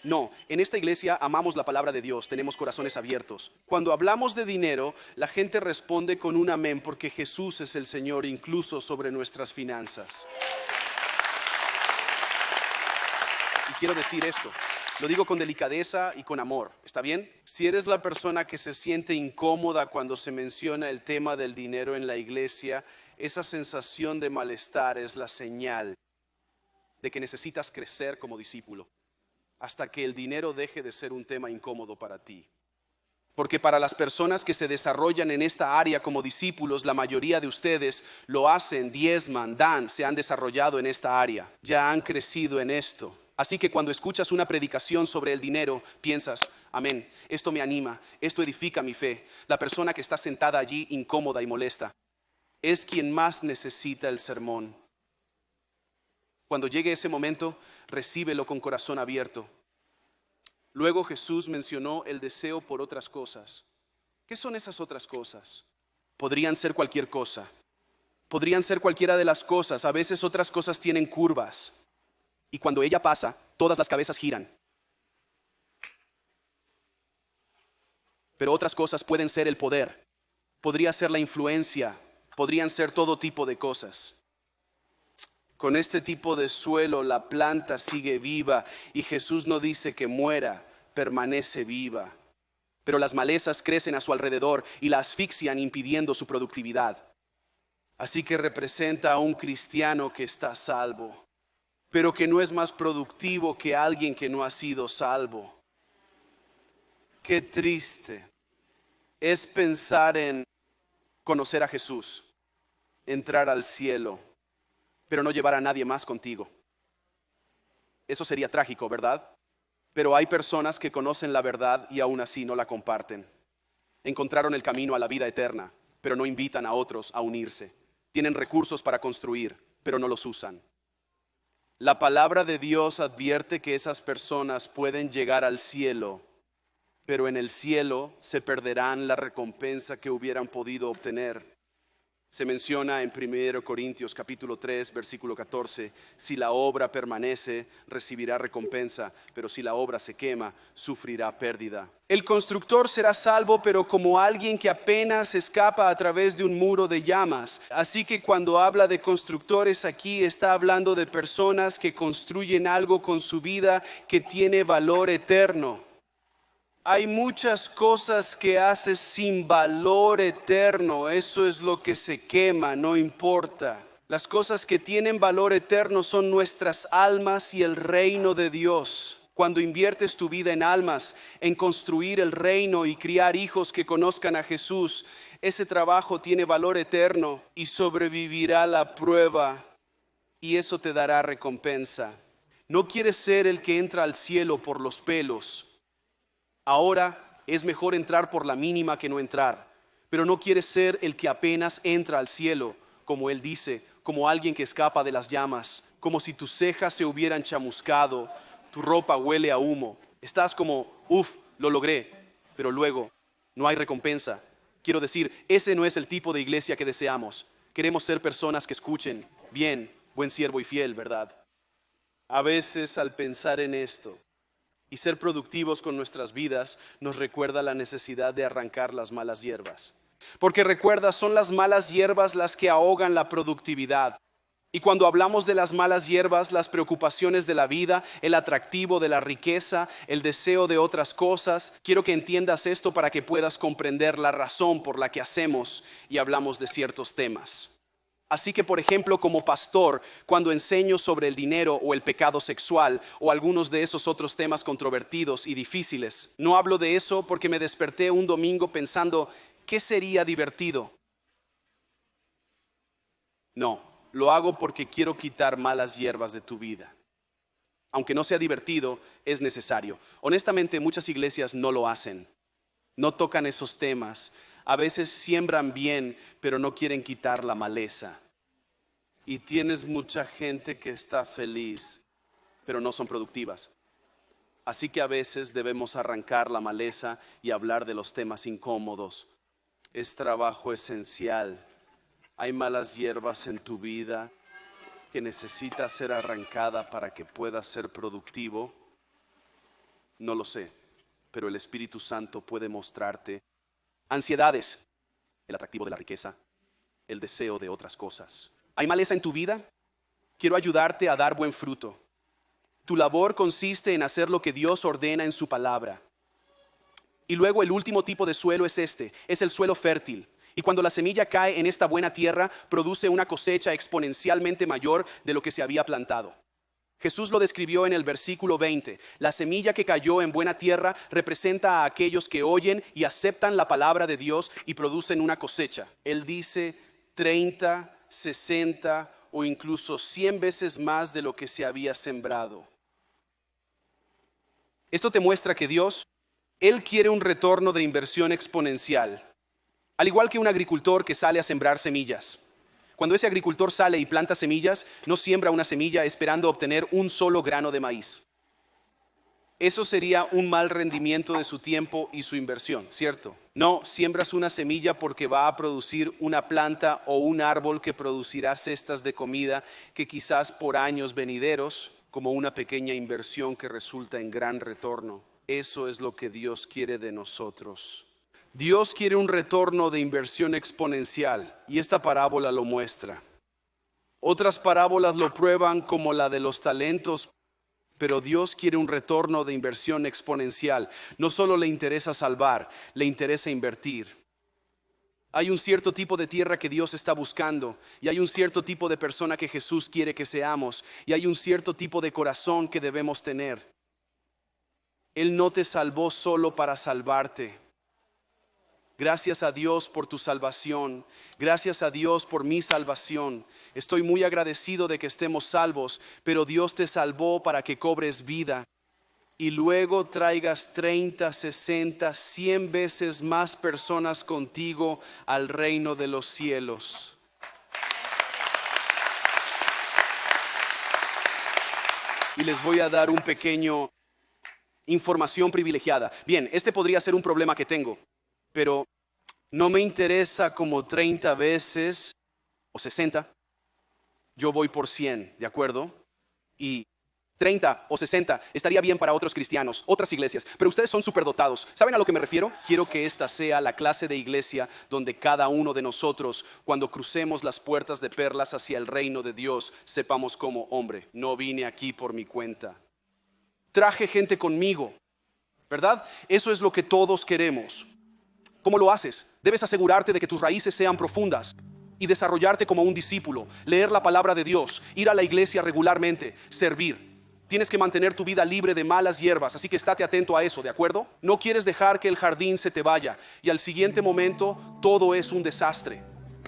No, en esta iglesia amamos la palabra de Dios, tenemos corazones abiertos. Cuando hablamos de dinero, la gente responde con un amén porque Jesús es el Señor incluso sobre nuestras finanzas. Y quiero decir esto. Lo digo con delicadeza y con amor, ¿está bien? Si eres la persona que se siente incómoda cuando se menciona el tema del dinero en la iglesia, esa sensación de malestar es la señal de que necesitas crecer como discípulo hasta que el dinero deje de ser un tema incómodo para ti. Porque para las personas que se desarrollan en esta área como discípulos, la mayoría de ustedes lo hacen, diezman, dan, se han desarrollado en esta área, ya han crecido en esto. Así que cuando escuchas una predicación sobre el dinero, piensas, amén, esto me anima, esto edifica mi fe. La persona que está sentada allí incómoda y molesta es quien más necesita el sermón. Cuando llegue ese momento, recíbelo con corazón abierto. Luego Jesús mencionó el deseo por otras cosas. ¿Qué son esas otras cosas? Podrían ser cualquier cosa. Podrían ser cualquiera de las cosas. A veces otras cosas tienen curvas. Y cuando ella pasa, todas las cabezas giran. Pero otras cosas pueden ser el poder, podría ser la influencia, podrían ser todo tipo de cosas. Con este tipo de suelo la planta sigue viva y Jesús no dice que muera, permanece viva. Pero las malezas crecen a su alrededor y la asfixian impidiendo su productividad. Así que representa a un cristiano que está salvo, pero que no es más productivo que alguien que no ha sido salvo. Qué triste es pensar en conocer a Jesús, entrar al cielo, pero no llevar a nadie más contigo. Eso sería trágico, ¿verdad? Pero hay personas que conocen la verdad y aún así no la comparten. Encontraron el camino a la vida eterna, pero no invitan a otros a unirse. Tienen recursos para construir, pero no los usan. La palabra de Dios advierte que esas personas pueden llegar al cielo, pero en el cielo se perderán la recompensa que hubieran podido obtener. Se menciona en 1 Corintios capítulo 3, versículo 14, si la obra permanece, recibirá recompensa, pero si la obra se quema, sufrirá pérdida. El constructor será salvo, pero como alguien que apenas escapa a través de un muro de llamas. Así que cuando habla de constructores aquí, está hablando de personas que construyen algo con su vida que tiene valor eterno. Hay muchas cosas que haces sin valor eterno, eso es lo que se quema, no importa. Las cosas que tienen valor eterno son nuestras almas y el reino de Dios. Cuando inviertes tu vida en almas, en construir el reino y criar hijos que conozcan a Jesús, ese trabajo tiene valor eterno y sobrevivirá la prueba y eso te dará recompensa. No quieres ser el que entra al cielo por los pelos. Ahora es mejor entrar por la mínima que no entrar, pero no quieres ser el que apenas entra al cielo, como él dice, como alguien que escapa de las llamas, como si tus cejas se hubieran chamuscado, tu ropa huele a humo. Estás como, lo logré, pero luego no hay recompensa. Quiero decir, ese no es el tipo de iglesia que deseamos. Queremos ser personas que escuchen, bien, buen siervo y fiel, ¿verdad? A veces al pensar en esto, y ser productivos con nuestras vidas nos recuerda la necesidad de arrancar las malas hierbas. Porque recuerda, son las malas hierbas las que ahogan la productividad. Y cuando hablamos de las malas hierbas, las preocupaciones de la vida, el atractivo de la riqueza, el deseo de otras cosas, quiero que entiendas esto para que puedas comprender la razón por la que hacemos y hablamos de ciertos temas. Así que, por ejemplo, como pastor, cuando enseño sobre el dinero o el pecado sexual o algunos de esos otros temas controvertidos y difíciles, no hablo de eso porque me desperté un domingo pensando, ¿qué sería divertido? No, lo hago porque quiero quitar malas hierbas de tu vida. Aunque no sea divertido, es necesario. Honestamente, muchas iglesias no lo hacen. No tocan esos temas. A veces siembran bien, pero no quieren quitar la maleza. Y tienes mucha gente que está feliz, pero no son productivas. Así que a veces debemos arrancar la maleza y hablar de los temas incómodos. Es trabajo esencial. Hay malas hierbas en tu vida que necesita ser arrancada para que puedas ser productivo. No lo sé, pero el Espíritu Santo puede mostrarte ansiedades, el atractivo de la riqueza, el deseo de otras cosas. ¿Hay maleza en tu vida? Quiero ayudarte a dar buen fruto. Tu labor consiste en hacer lo que Dios ordena en su palabra. Y luego el último tipo de suelo es el suelo fértil. Y cuando la semilla cae en esta buena tierra, produce una cosecha exponencialmente mayor de lo que se había plantado. Jesús lo describió en el versículo 20. La semilla que cayó en buena tierra representa a aquellos que oyen y aceptan la palabra de Dios y producen una cosecha. Él dice 30, 60 o incluso 100 veces más de lo que se había sembrado. Esto te muestra que Dios, Él quiere un retorno de inversión exponencial. Al igual que un agricultor que sale a sembrar semillas. Cuando ese agricultor sale y planta semillas, no siembra una semilla esperando obtener un solo grano de maíz. Eso sería un mal rendimiento de su tiempo y su inversión, ¿cierto? No, siembras una semilla porque va a producir una planta o un árbol que producirá cestas de comida que quizás por años venideros, como una pequeña inversión que resulta en gran retorno. Eso es lo que Dios quiere de nosotros. Dios quiere un retorno de inversión exponencial y esta parábola lo muestra. Otras parábolas lo prueban como la de los talentos, pero Dios quiere un retorno de inversión exponencial. No solo le interesa salvar, le interesa invertir. Hay un cierto tipo de tierra que Dios está buscando, y hay un cierto tipo de persona que Jesús quiere que seamos, y hay un cierto tipo de corazón que debemos tener. Él no te salvó solo para salvarte. Gracias a Dios por tu salvación. Gracias a Dios por mi salvación. Estoy muy agradecido de que estemos salvos, pero Dios te salvó para que cobres vida y luego traigas 30, 60, 100 veces más personas contigo al reino de los cielos. Y les voy a dar un pequeño información privilegiada. Bien, este podría ser un problema que tengo, pero no me interesa como 30 veces o 60. Yo voy por 100, ¿de acuerdo? Y 30 o 60 estaría bien para otros cristianos, otras iglesias, pero ustedes son superdotados. ¿Saben a lo que me refiero? Quiero que esta sea la clase de iglesia donde cada uno de nosotros, cuando crucemos las puertas de perlas hacia el reino de Dios, sepamos como hombre, no vine aquí por mi cuenta. Traje gente conmigo, ¿verdad? Eso es lo que todos queremos. ¿Cómo lo haces? Debes asegurarte de que tus raíces sean profundas y desarrollarte como un discípulo, leer la palabra de Dios, ir a la iglesia regularmente, servir. Tienes que mantener tu vida libre de malas hierbas, así que estate atento a eso, ¿de acuerdo? No quieres dejar que el jardín se te vaya y al siguiente momento todo es un desastre.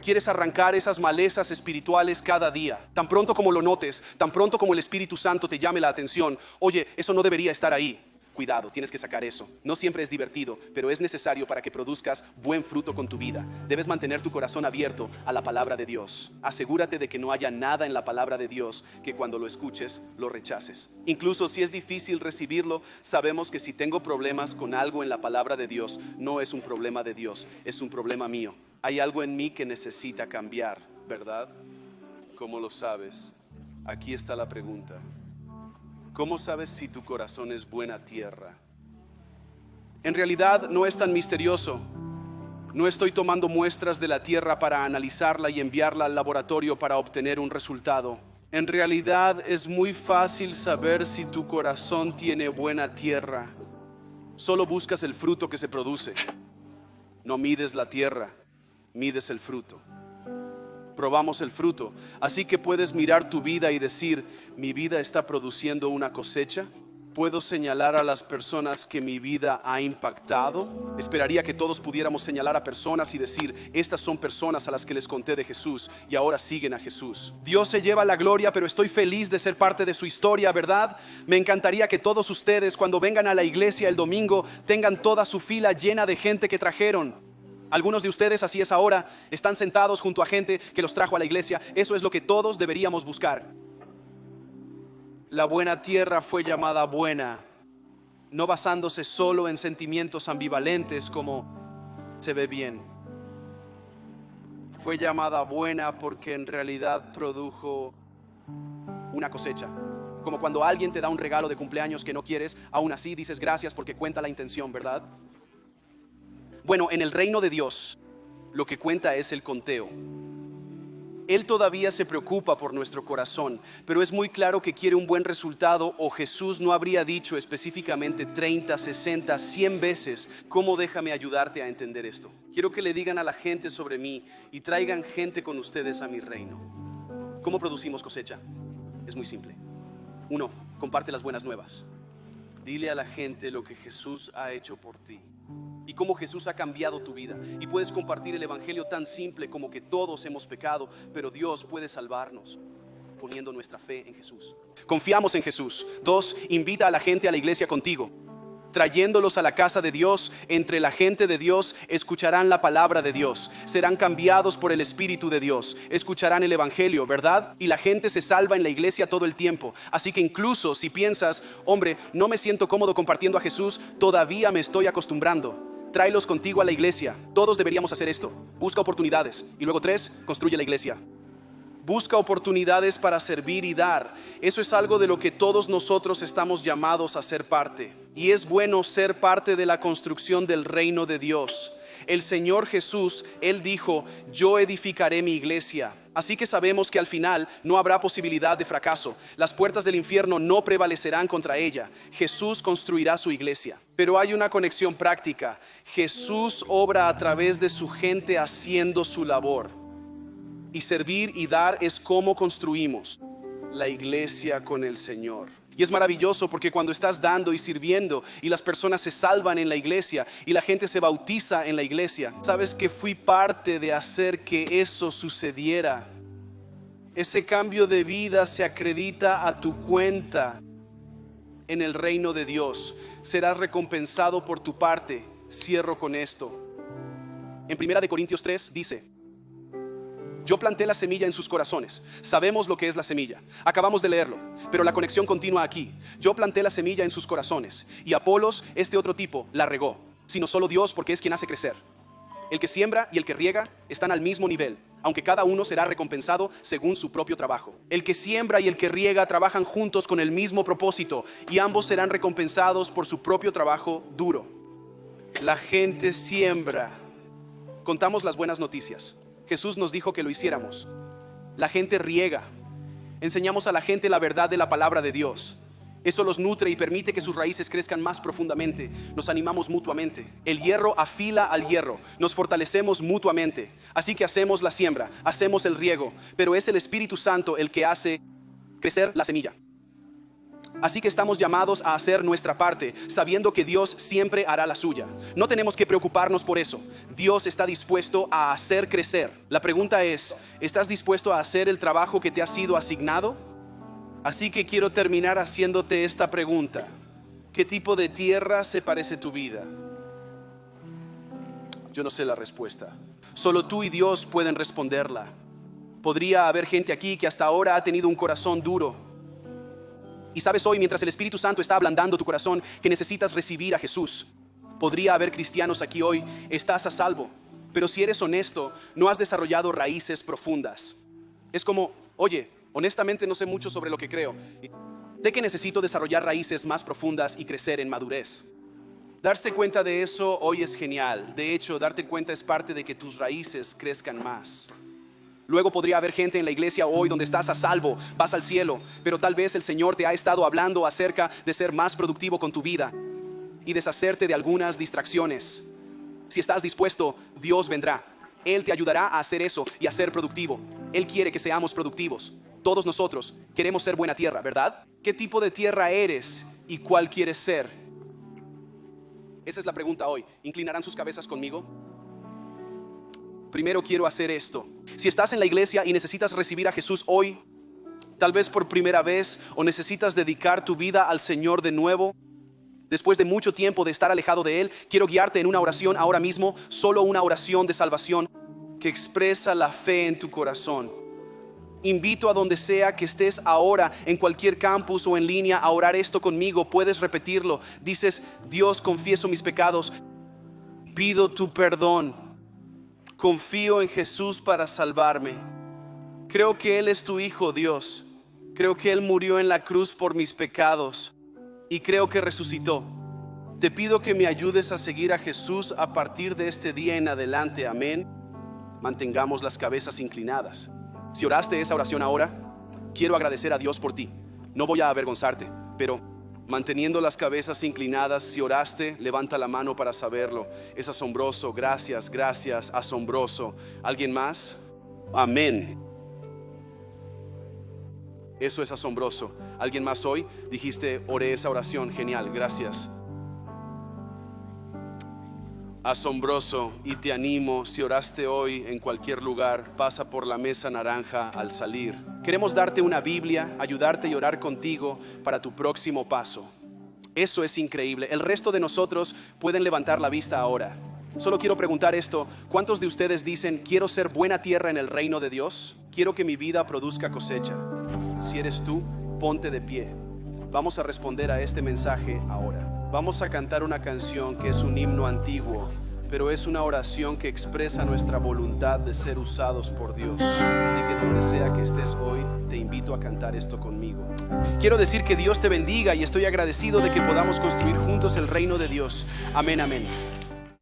Quieres arrancar esas malezas espirituales cada día. Tan pronto como lo notes, tan pronto como el Espíritu Santo te llame la atención, oye, eso no debería estar ahí. Cuidado, tienes que sacar eso. No siempre es divertido, pero es necesario para que produzcas buen fruto con tu vida. Debes mantener tu corazón abierto a la palabra de Dios. Asegúrate de que no haya nada en la palabra de Dios que cuando lo escuches lo rechaces. Incluso si es difícil recibirlo, sabemos que si tengo problemas con algo en la palabra de Dios, no es un problema de Dios, es un problema mío. Hay algo en mí que necesita cambiar, ¿verdad? ¿Cómo lo sabes? Aquí está la pregunta. ¿Cómo sabes si tu corazón es buena tierra? En realidad no es tan misterioso. No estoy tomando muestras de la tierra para analizarla y enviarla al laboratorio para obtener un resultado. En realidad es muy fácil saber si tu corazón tiene buena tierra. Solo buscas el fruto que se produce. No mides la tierra, mides el fruto. Probamos el fruto. Así que puedes mirar tu vida y decir, ¿mi vida está produciendo una cosecha? ¿Puedo señalar a las personas que mi vida ha impactado? Esperaría que todos pudiéramos señalar a personas y decir, estas son personas a las que les conté de Jesús y ahora siguen a Jesús. Dios se lleva la gloria, pero estoy feliz de ser parte de su historia, ¿verdad? Me encantaría que todos ustedes, cuando vengan a la iglesia el domingo, tengan toda su fila llena de gente que trajeron. Algunos de ustedes, así es ahora, están sentados junto a gente que los trajo a la iglesia. Eso es lo que todos deberíamos buscar. La buena tierra fue llamada buena, no basándose solo en sentimientos ambivalentes como se ve bien. Fue llamada buena porque en realidad produjo una cosecha. Como cuando alguien te da un regalo de cumpleaños que no quieres, aún así dices gracias porque cuenta la intención, ¿verdad? Bueno, en el reino de Dios, lo que cuenta es el conteo. Él todavía se preocupa por nuestro corazón, pero es muy claro que quiere un buen resultado o Jesús no habría dicho específicamente 30, 60, 100 veces, ¿cómo déjame ayudarte a entender esto? Quiero que le digan a la gente sobre mí y traigan gente con ustedes a mi reino. ¿Cómo producimos cosecha? Es muy simple. 1, comparte las buenas nuevas. Dile a la gente lo que Jesús ha hecho por ti y cómo Jesús ha cambiado tu vida. Y puedes compartir el evangelio tan simple como que todos hemos pecado, pero Dios puede salvarnos poniendo nuestra fe en Jesús. Confiamos en Jesús. 2, invita a la gente a la iglesia contigo. Trayéndolos a la casa de Dios, entre la gente de Dios, escucharán la palabra de Dios. Serán cambiados por el Espíritu de Dios. Escucharán el evangelio, ¿verdad? Y la gente se salva en la iglesia todo el tiempo. Así que incluso si piensas, hombre, no me siento cómodo compartiendo a Jesús, todavía me estoy acostumbrando. Tráelos contigo a la iglesia. Todos deberíamos hacer esto. Busca oportunidades. Y luego 3, construye la iglesia. Busca oportunidades para servir y dar. Eso es algo de lo que todos nosotros estamos llamados a ser parte. Y es bueno ser parte de la construcción del reino de Dios. El Señor Jesús, Él dijo, yo edificaré mi iglesia. Así que sabemos que al final no habrá posibilidad de fracaso. Las puertas del infierno no prevalecerán contra ella. Jesús construirá su iglesia. Pero hay una conexión práctica. Jesús obra a través de su gente haciendo su labor. Y servir y dar es como construimos la iglesia con el Señor. Y es maravilloso porque cuando estás dando y sirviendo y las personas se salvan en la iglesia y la gente se bautiza en la iglesia, sabes que fui parte de hacer que eso sucediera. Ese cambio de vida se acredita a tu cuenta en el reino de Dios. Serás recompensado por tu parte. Cierro con esto. En 1 Corintios 3 dice: yo planté la semilla en sus corazones. Sabemos lo que es la semilla. Acabamos de leerlo, pero la conexión continúa aquí. Yo planté la semilla en sus corazones. Y Apolos, este otro tipo, la regó. Sino solo Dios, porque es quien hace crecer. El que siembra y el que riega están al mismo nivel, aunque cada uno será recompensado según su propio trabajo. El que siembra y el que riega trabajan juntos con el mismo propósito, y ambos serán recompensados por su propio trabajo duro. La gente siembra. Contamos las buenas noticias. Jesús nos dijo que lo hiciéramos. La gente riega. Enseñamos a la gente la verdad de la palabra de Dios. Eso los nutre y permite que sus raíces crezcan más profundamente. Nos animamos mutuamente. El hierro afila al hierro. Nos fortalecemos mutuamente. Así que hacemos la siembra, hacemos el riego, pero es el Espíritu Santo el que hace crecer la semilla. Así que estamos llamados a hacer nuestra parte, sabiendo que Dios siempre hará la suya. No tenemos que preocuparnos por eso. Dios está dispuesto a hacer crecer. La pregunta es, ¿estás dispuesto a hacer el trabajo que te ha sido asignado? Así que quiero terminar haciéndote esta pregunta. ¿Qué tipo de tierra se parece tu vida? Yo no sé la respuesta. Solo tú y Dios pueden responderla. Podría haber gente aquí que hasta ahora ha tenido un corazón duro. Y sabes hoy, mientras el Espíritu Santo está ablandando tu corazón, que necesitas recibir a Jesús. Podría haber cristianos aquí hoy, estás a salvo. Pero si eres honesto, no has desarrollado raíces profundas. Es como, oye, honestamente no sé mucho sobre lo que creo. Sé que necesito desarrollar raíces más profundas y crecer en madurez. Darse cuenta de eso hoy es genial. De hecho, darte cuenta es parte de que tus raíces crezcan más. Luego podría haber gente en la iglesia hoy donde estás a salvo, vas al cielo, pero tal vez el Señor te ha estado hablando acerca de ser más productivo con tu vida y deshacerte de algunas distracciones. Si estás dispuesto, Dios vendrá. Él te ayudará a hacer eso y a ser productivo. Él quiere que seamos productivos. Todos nosotros queremos ser buena tierra, ¿verdad? ¿Qué tipo de tierra eres y cuál quieres ser? Esa es la pregunta hoy. ¿Inclinarán sus cabezas conmigo? Primero quiero hacer esto. Si estás en la iglesia y necesitas recibir a Jesús hoy, tal vez por primera vez, o necesitas dedicar tu vida al Señor de nuevo, después de mucho tiempo de estar alejado de Él, quiero guiarte en una oración ahora mismo, solo una oración de salvación que expresa la fe en tu corazón. Invito a donde sea que estés ahora, en cualquier campus o en línea, a orar esto conmigo. Puedes repetirlo. Dices: Dios, confieso mis pecados, pido tu perdón. Confío en Jesús para salvarme. Creo que Él es tu Hijo, Dios. Creo que Él murió en la cruz por mis pecados y creo que resucitó. Te pido que me ayudes a seguir a Jesús a partir de este día en adelante. Amén. Mantengamos las cabezas inclinadas. Si oraste esa oración ahora, quiero agradecer a Dios por ti. No voy a avergonzarte, pero manteniendo las cabezas inclinadas, si oraste, levanta la mano para saberlo. Es asombroso. Gracias, gracias, asombroso. ¿Alguien más? Amén. Eso es asombroso. ¿Alguien más hoy? Dijiste, oré esa oración. Genial, gracias. Asombroso. Y te animo, si oraste hoy en cualquier lugar, pasa por la mesa naranja al salir. Queremos darte una Biblia, ayudarte y orar contigo para tu próximo paso. Eso es increíble. El resto de nosotros pueden levantar la vista ahora. Solo quiero preguntar esto: ¿cuántos de ustedes dicen, quiero ser buena tierra en el reino de Dios? Quiero que mi vida produzca cosecha. Si eres tú, ponte de pie. Vamos a responder a este mensaje ahora. Vamos a cantar una canción que es un himno antiguo pero es una oración que expresa nuestra voluntad de ser usados por Dios. Así que donde sea que estés hoy, te invito a cantar esto conmigo. Quiero decir que Dios te bendiga y estoy agradecido de que podamos construir juntos el reino de Dios. Amén, amén.